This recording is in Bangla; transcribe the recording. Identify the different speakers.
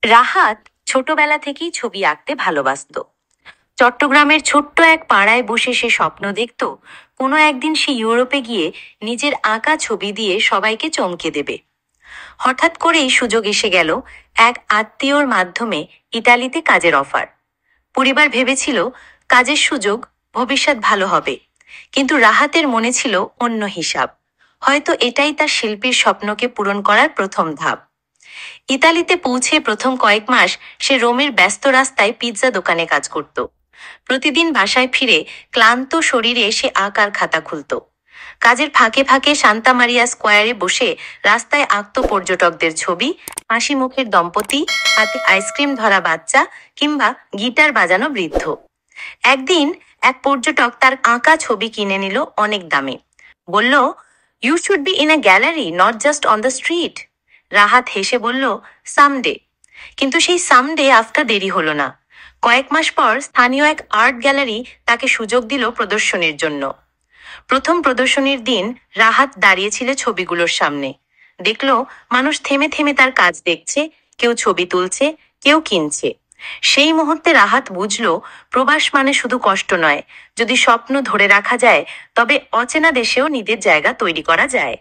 Speaker 1: রাহাত ছোটবেলা থেকেই ছবি আঁকতে ভালোবাসত। চট্টগ্রামের ছোট্ট এক পাড়ায় বসে সে স্বপ্ন দেখত কোনো একদিন সে ইউরোপে গিয়ে নিজের আঁকা ছবি দিয়ে সবাইকে চমকে দেবে। হঠাৎ করেই সুযোগ এসে গেল এক আত্মীয়র মাধ্যমে ইতালিতে কাজের অফার। পরিবার ভেবেছিল কাজের সুযোগ, ভবিষ্যৎ ভালো হবে, কিন্তু রাহাতের মনে ছিল অন্য হিসাব। হয়তো এটাই তার শিল্পীর স্বপ্নকে পূরণ করার প্রথম ধাপ। ইতালিতে পৌঁছে প্রথম কয়েক মাস সে রোমের ব্যস্ত রাস্তায় পিৎজা দোকানে কাজ করত। প্রতিদিন বাসায় ফিরে ক্লান্ত শরীরে সে আঁকার খাতা খুলত। কাজের ফাঁকে ফাঁকে সান্তা মারিয়া স্কোয়ারে বসে রাস্তায় আঁকত পর্যটকদের ছবি, হাসি মুখের দম্পতি, হাতে আইসক্রিম ধরা বাচ্চা কিংবা গিটার বাজানো বৃদ্ধ। একদিন এক পর্যটক তার আঁকা ছবি কিনে নিল অনেক দামে। বলল, you should be in a gallery, not just on the street. Rahat হেসে বলল, সামডে। কিন্তু সেই সামডে আফটার দেরি হলো না। কয়েক মাস পর স্থানীয় এক আর্ট গ্যালারি তাকে সুযোগ দিল প্রদর্শনীর জন্য। প্রথম প্রদর্শনীর দিন রাহাত দাঁড়িয়েছিল ছবিগুলোর সামনে। দেখল মানুষ থেমে থেমে তার কাজ দেখছে, কেউ ছবি তুলছে, কেউ কিনছে। সেই মুহূর্তে রাহাত বুঝল, প্রবাস মানে শুধু কষ্ট নয়, যদি স্বপ্ন ধরে রাখা যায় তবে অচেনা দেশেও নিজের জায়গা তৈরি করা যায়।